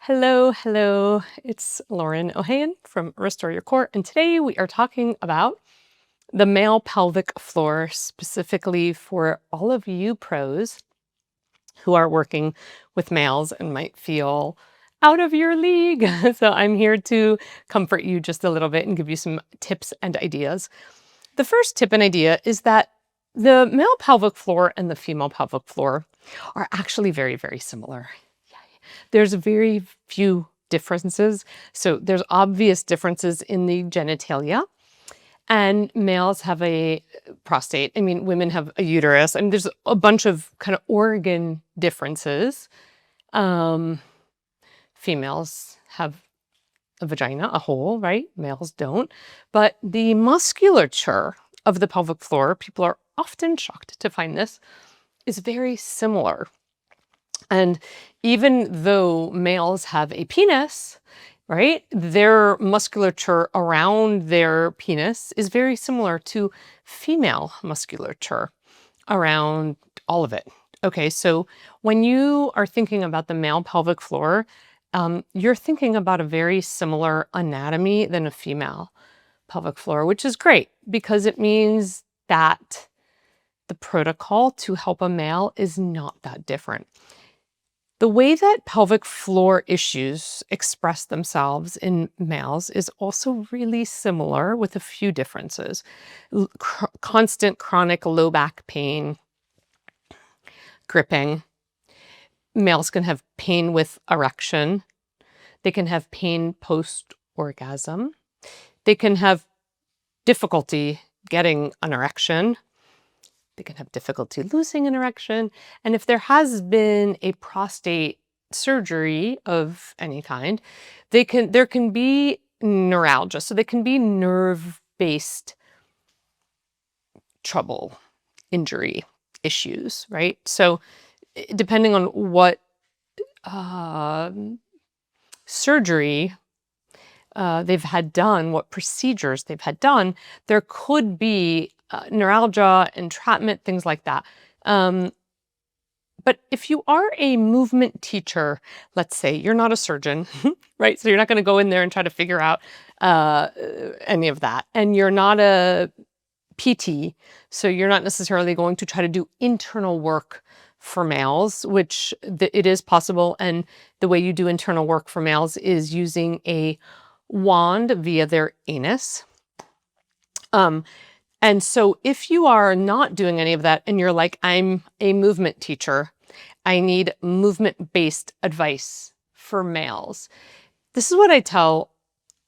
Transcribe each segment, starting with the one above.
Hello, hello. It's Lauren O'Hayan from Restore Your Core, and today we are talking about the male pelvic floor, specifically for all of you pros who are working with males and might feel out of your league. So I'm here to comfort you just a little bit and give you some tips and ideas. The first tip and idea is that the male pelvic floor and the female pelvic floor are actually very, very similar. There's very few differences. So there's obvious differences in the genitalia, and males have a prostate. I mean, women have a uterus, and there's a bunch of kind of organ differences. Females have a vagina, a hole, right? Males don't. But the musculature of the pelvic floor, people are often shocked to find this, is very similar. And even though males have a penis, right, their musculature around their penis is very similar to female musculature around all of it. Okay, so when you are thinking about the male pelvic floor, you're thinking about a very similar anatomy than a female pelvic floor, which is great because it means that the protocol to help a male is not that different. The way that pelvic floor issues express themselves in males is also really similar with a few differences. Constant chronic low back pain, gripping. Males can have pain with erection. They can have pain post-orgasm. They can have difficulty getting an erection. They can have difficulty losing an erection. And if there has been a prostate surgery of any kind, there can be neuralgia. So they can be nerve-based trouble, injury, issues, right? So depending on what surgery they've had done, what procedures they've had done, there could be neuralgia, entrapment, things like that. But if you are a movement teacher, let's say you're not a surgeon, right? So you're not going to go in there and try to figure out any of that. And you're not a PT, so you're not necessarily going to try to do internal work for males, which it is possible. And the way you do internal work for males is using a wand via their anus. And so if you are not doing any of that and you're like, I'm a movement teacher, I need movement-based advice for males. This is what I tell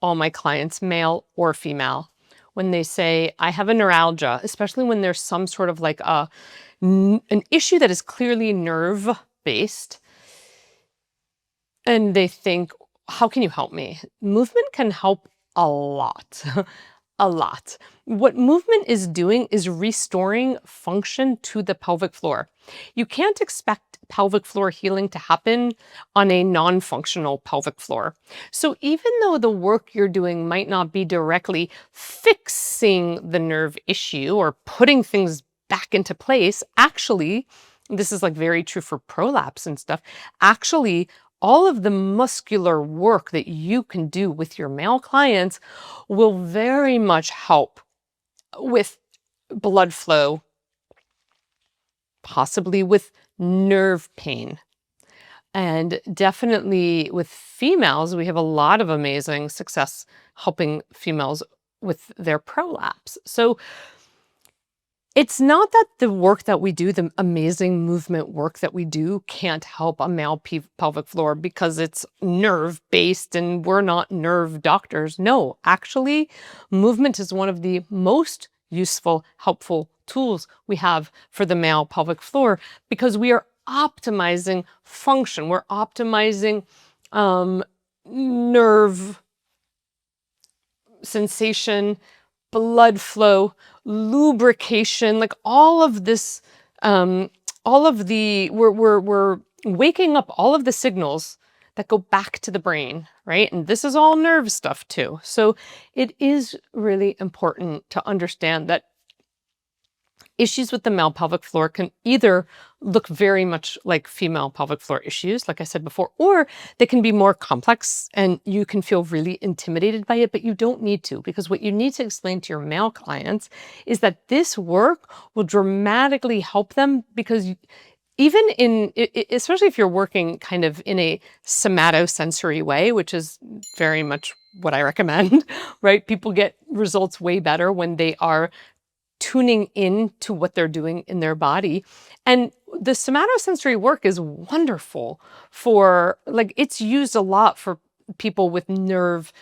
all my clients, male or female, when they say, I have a neuralgia, especially when there's some sort of like an issue that is clearly nerve-based. And they think, how can you help me? Movement can help a lot. A lot. What movement is doing is restoring function to the pelvic floor. You can't expect pelvic floor healing to happen on a non-functional pelvic floor. So even though the work you're doing might not be directly fixing the nerve issue or putting things back into place, actually, this is like very true for prolapse and stuff, actually, all of the muscular work that you can do with your male clients will very much help with blood flow, possibly with nerve pain. And definitely with females, we have a lot of amazing success helping females with their prolapse. So it's not that the work that we do, the amazing movement work that we do, can't help a male pelvic floor because it's nerve-based and we're not nerve doctors. No, actually, movement is one of the most useful, helpful tools we have for the male pelvic floor because we are optimizing function. We're optimizing nerve sensation, blood flow, lubrication, like all of this, we're waking up all of the signals that go back to the brain, right? And this is all nerve stuff too. So it is really important to understand that Issues with the male pelvic floor can either look very much like female pelvic floor issues, like I said before, or they can be more complex and you can feel really intimidated by it, but you don't need to, because what you need to explain to your male clients is that this work will dramatically help them, because even especially if you're working kind of in a somatosensory way, which is very much what I recommend, right? People get results way better when they are tuning in to what they're doing in their body. And the somatosensory work is wonderful for, like, it's used a lot for people with nerve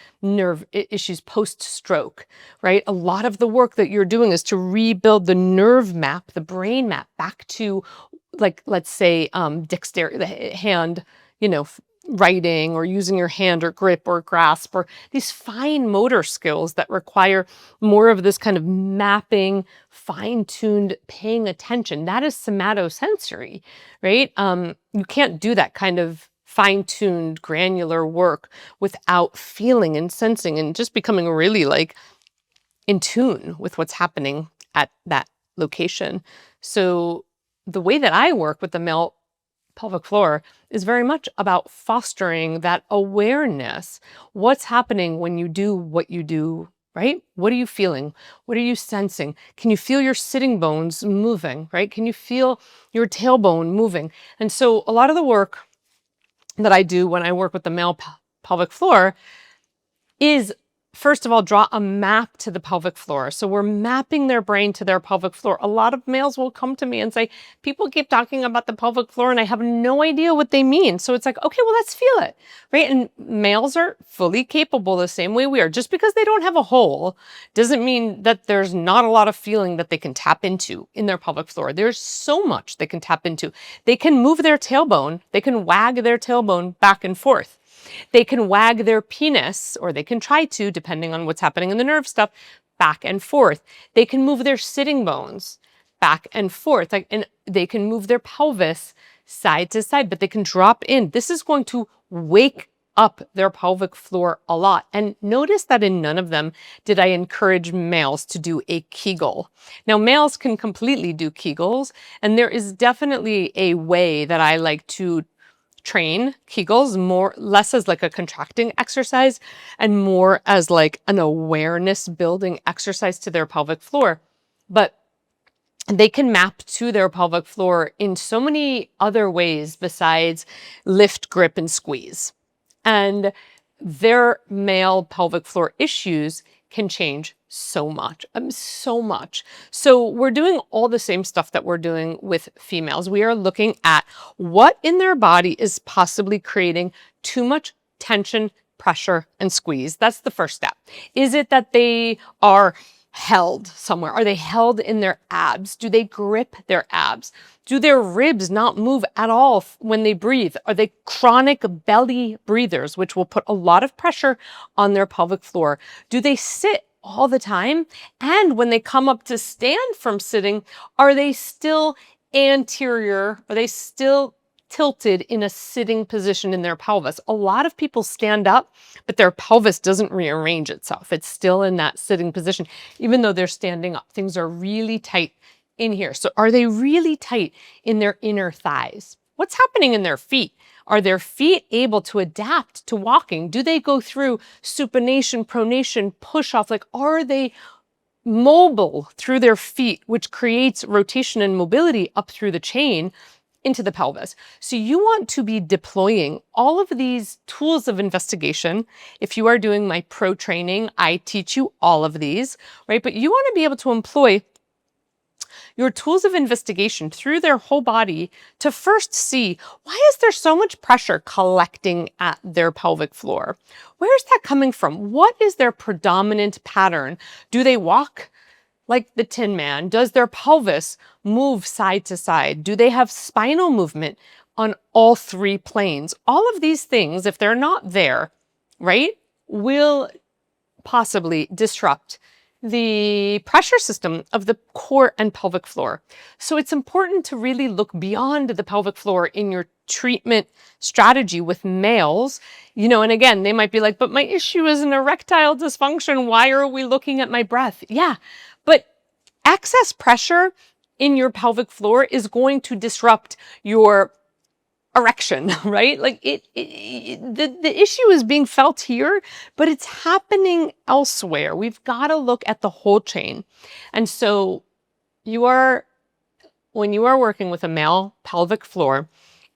issues post-stroke, right? A lot of the work that you're doing is to rebuild the nerve map, the brain map, back to, like, let's say, dexterity, the hand, writing or using your hand or grip or grasp, or these fine motor skills that require more of this kind of mapping, fine-tuned paying attention. That is somatosensory, right? You can't do that kind of fine-tuned granular work without feeling and sensing and just becoming really, like, in tune with what's happening at that location. So the way that I work with the male pelvic floor is very much about fostering that awareness. What's happening when you do what you do, right? What are you feeling? What are you sensing? Can you feel your sitting bones moving, right? Can you feel your tailbone moving? And so a lot of the work that I do when I work with the male pelvic floor is, first of all, draw a map to the pelvic floor. So we're mapping their brain to their pelvic floor. A lot of males will come to me and say, people keep talking about the pelvic floor and I have no idea what they mean. So it's like, okay, well, let's feel it, right? And males are fully capable the same way we are. Just because they don't have a hole doesn't mean that there's not a lot of feeling that they can tap into in their pelvic floor. There's so much they can tap into. They can move their tailbone. They can wag their tailbone back and forth. They can wag their penis, or they can try to, depending on what's happening in the nerve stuff, back and forth. They can move their sitting bones back and forth, and they can move their pelvis side to side, but they can drop in. This is going to wake up their pelvic floor a lot. And notice that in none of them did I encourage males to do a Kegel. Now, males can completely do Kegels, and there is definitely a way that I like to train Kegels, less as like a contracting exercise and more as like an awareness building exercise to their pelvic floor. But they can map to their pelvic floor in so many other ways besides lift, grip, and squeeze. And their male pelvic floor issues can change so much, so much. So we're doing all the same stuff that we're doing with females. We are looking at what in their body is possibly creating too much tension, pressure, and squeeze. That's the first step. Is it that they are held somewhere? Are they held in their abs? Do they grip their abs? Do their ribs not move at all when they breathe? Are they chronic belly breathers, which will put a lot of pressure on their pelvic floor? Do they sit all the time? And when they come up to stand from sitting, are they still anterior? Are they still tilted in a sitting position in their pelvis? A lot of people stand up, but their pelvis doesn't rearrange itself. It's still in that sitting position, even though they're standing up. Things are really tight in here. So are they really tight in their inner thighs? What's happening in their feet? Are their feet able to adapt to walking? Do they go through supination, pronation, push off? Like, are they mobile through their feet, which creates rotation and mobility up through the chain into the pelvis? So you want to be deploying all of these tools of investigation. If you are doing my pro training, I teach you all of these, right? But you want to be able to employ your tools of investigation through their whole body to first see, why is there so much pressure collecting at their pelvic floor? Where is that coming from? What is their predominant pattern? Do they walk like the Tin Man? Does their pelvis move side to side? Do they have spinal movement on all three planes? All of these things, if they're not there, right, will possibly disrupt the pressure system of the core and pelvic floor. So it's important to really look beyond the pelvic floor in your treatment strategy with males, and again, they might be like, but my issue is an erectile dysfunction. Why are we looking at my breath? Yeah, but excess pressure in your pelvic floor is going to disrupt your erection, right? Like the issue is being felt here, but it's happening elsewhere. We've got to look at the whole chain. And so when you are working with a male pelvic floor,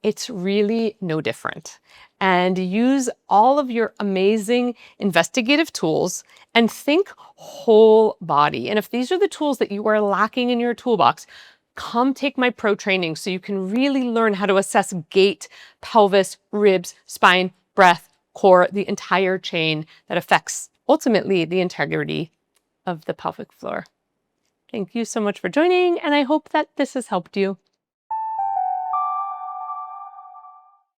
it's really no different. And use all of your amazing investigative tools and think whole body. And if these are the tools that you are lacking in your toolbox, come take my pro training so you can really learn how to assess gait, pelvis, ribs, spine, breath, core, the entire chain that affects ultimately the integrity of the pelvic floor. Thank you so much for joining, and I hope that this has helped you.